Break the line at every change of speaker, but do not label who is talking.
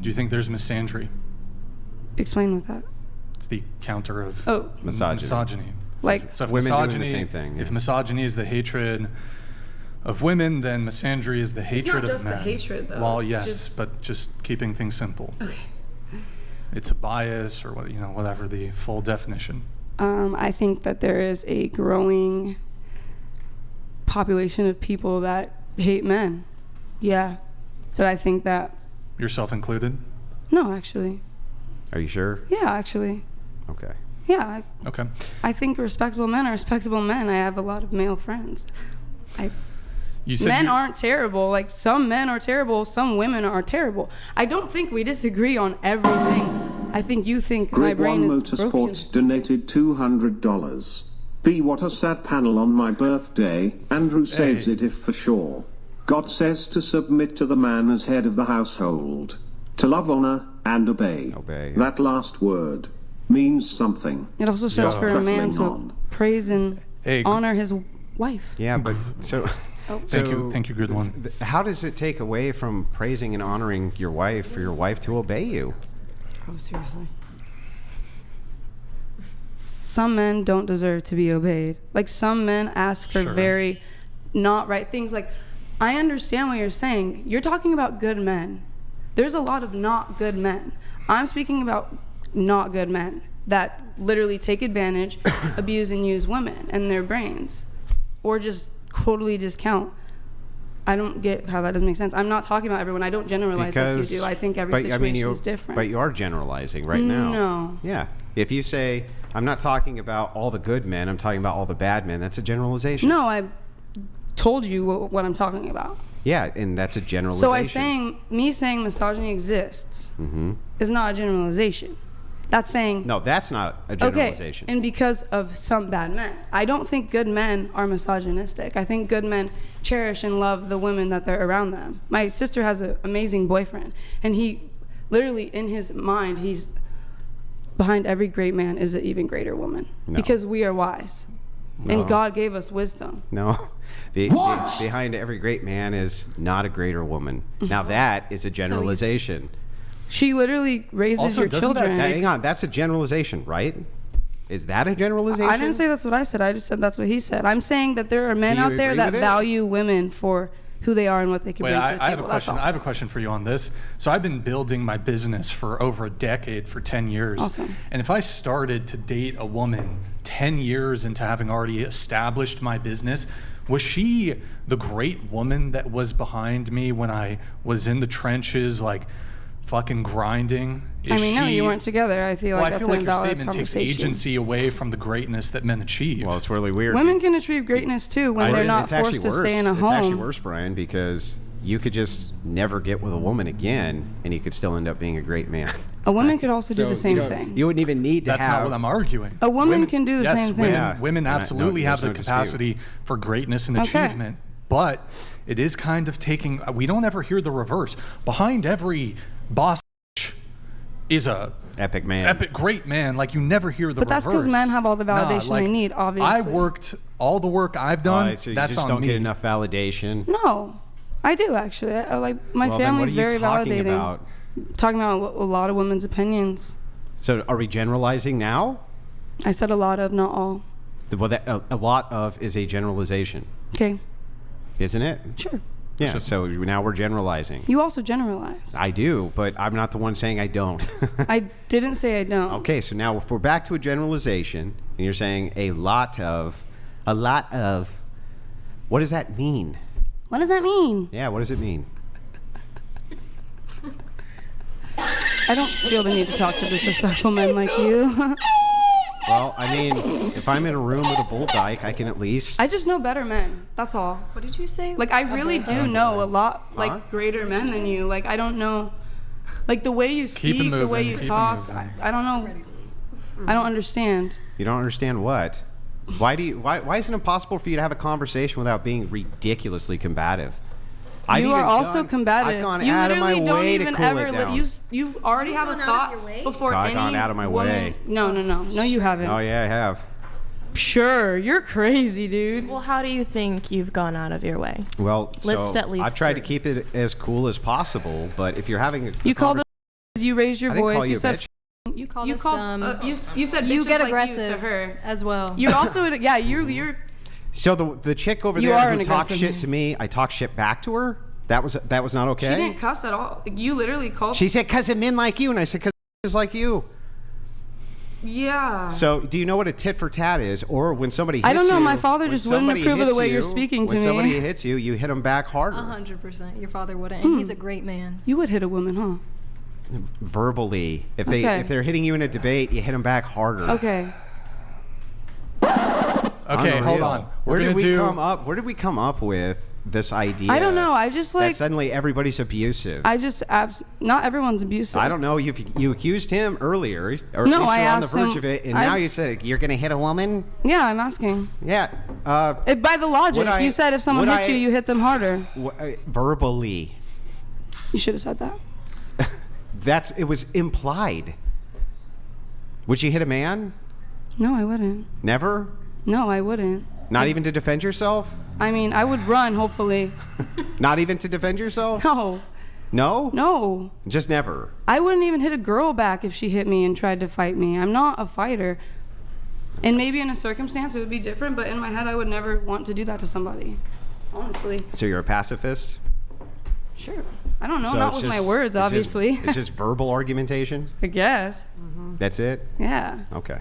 Do you think there's misandry?
Explain with that.
It's the counter of
misogyny.
Like,
so if
women
misogyny,
doing the same thing. Yeah.
If misogyny is the hatred of women, then misandry is the hatred of men.
It's not just the hatred, though.
Well,
It's
yes, but just keeping things simple.
Okay.
It's a bias, or whatever the full definition.
I think that there is a growing population of people that hate men. Yeah. But I think that...
Yourself included?
No, actually.
Are you sure?
Yeah, actually.
Okay.
Yeah.
Okay.
I think respectable men are respectable men. I have a lot of male friends. Men aren't terrible. Like, some men are terrible, some women are terrible. I don't think we disagree on everything. I think you think my brain is
Motorsports
broken.
donated $200. B, what a sad panel on my birthday. Andrew saves it if for sure. God says to submit to the man as head of the household. To love, honor, and obey.
Obey.
That last word means something.
It also says for a man to
on.
praise and honor his wife.
Yeah, but so...
Thank you, good one.
How does it take away from praising and honoring your wife for your wife to obey you?
Oh, seriously. Some men don't deserve to be obeyed. Like, some men ask for very not right things. Like, I understand what you're saying. You're talking about good men. There's a lot of not good men. I'm speaking about not good men that literally take advantage, abuse, and use women and their brains, or just totally discount. I don't get how that doesn't make sense. I'm not talking about everyone. I don't generalize like you do. I think every situation is different.
But you are generalizing right now.
No.
Yeah. If you say, I'm not talking about all the good men, I'm talking about all the bad men, that's a generalization.
No, I told you what I'm talking about.
Yeah, and that's a generalization.
So me saying misogyny exists is not a generalization. That's saying...
No, that's not a generalization.
Okay, and because of some bad men. I don't think good men are misogynistic. I think good men cherish and love the women that they're around them. My sister has an amazing boyfriend, and he literally, in his mind, he's behind every great man is an even greater woman.
No.
Because we are wise.
No.
And God gave us wisdom.
No. Behind every great man is not a greater woman. Now that is a generalization.
She literally raises your children.
Hang on, that's a generalization, right? Is that a generalization?
I didn't say that's what I said. I just said that's what he said. I'm saying that there are men out there that value women for who they are and what they can bring to the table.
I have a question. I have a question for you on this. So I've been building my business for over a decade, for 10 years.
Awesome.
And if I started to date a woman 10 years into having already established my business, was she the great woman that was behind me when I was in the trenches, like fucking grinding?
No, you weren't together. I feel like that's an invalid
your statement takes agency away from the greatness that men achieve.
Well, it's really weird.
Women can achieve greatness too when they're not forced to stay in a home.
It's actually worse, Brian, because you could just never get with a woman again, and you could still end up being a great man.
A woman could also do the same thing.
You wouldn't even need to have...
That's not what I'm arguing.
A woman can do the same thing.
Women absolutely have the capacity for greatness and achievement, but it is kind of taking... We don't ever hear the reverse. Behind every boss is a
epic man,
great man. Like, you never hear the reverse.
But that's because men have all the validation they need, obviously.
I worked all the work I've done.
So you
that's
just
on
don't
me.
get enough validation.
No, I do actually. My family's very validating.
About?
Talking about a lot of women's opinions.
So are we generalizing now?
I said a lot of, not all.
Well, a lot of is a generalization.
Okay.
Isn't it?
Sure.
Yeah, so now we're generalizing.
You also generalize.
I do, but I'm not the one saying I don't.
I didn't say I don't.
Okay, so now if we're back to a generalization, and you're saying a lot of, what does that mean?
What does that mean?
Yeah, what does it mean?
I don't feel the need to talk to disrespectful men like you.
Well, I mean, if I'm in a room with a bull dyke, I can at least...
I just know better men. That's all.
What did you say?
Like, I really do know a lot, like, greater men than you. Like, I don't know... Like, the way you speak, the way you talk, I don't know. I don't understand.
You don't understand what? Why isn't it possible for you to have a conversation without being ridiculously combative?
You are also combative.
I've gone out of my way to cool it down.
You already have a thought before any
woman... I've gone out of my way.
No. No, you haven't.
Oh, yeah, I have.
Sure, you're crazy, dude.
Well, how do you think you've gone out of your way?
Well,
List at least
I've tried to
3.
keep it as cool as possible, but if you're having a
You called You raised your
I didn't
voice.
call you a
said
bitch.
you
called
you
us
called
dumb.
you said
You
bitches
get
like
aggressive
you to her
as well.
You're also you're
So the chick over
You
there
are
who
an
talked
aggressive
shit
man.
to me, I talked shit back to her. That was not okay.
She didn't cuss at all. Like, you literally called.
She said, "Cause of men like you," and I said, "Cause is like you."
Yeah.
So, do you know what a tit for tat is, or when somebody hits
I don't know.
you,
My father
when
just wouldn't
somebody
approve of the
hits
way you're
you-
speaking to
when
me.
somebody hits you, you hit them back harder,
100%. Your father wouldn't, and he's a great man.
You would hit a woman, huh?
verbally. If
Okay.
they're hitting you in a debate, you hit them back harder.
Okay.
Okay, hold
Unreal.
on.
Where did we come up with this idea?
I don't know. I just
that
like.
suddenly everybody's abusive.
Not everyone's abusive.
I don't know. You accused him earlier, or at
No,
least
I
you're on the
asked
verge
him-
of it, and
I-
now you said you're going to hit a woman.
Yeah, I'm asking.
Yeah.
By the logic,
Would I-
you said if someone
would
hits
I-
you, you hit them harder.
Verbally.
You should have said that.
It was implied. Would you hit a man?
No, I wouldn't.
Never?
No, I wouldn't.
Not even to defend yourself?
I mean, I would run, hopefully.
Not even to defend yourself?
No.
No?
No.
Just never.
I wouldn't even hit a girl back if she hit me and tried to fight me. I'm not a fighter. And maybe in a circumstance it would be different, but in my head I would never want to do that to somebody. Honestly.
So you're a pacifist?
Sure. I don't know,
So
not
it's
with my
just-
words, obviously.
It's just verbal argumentation?
I guess.
That's it?
Yeah.
Okay.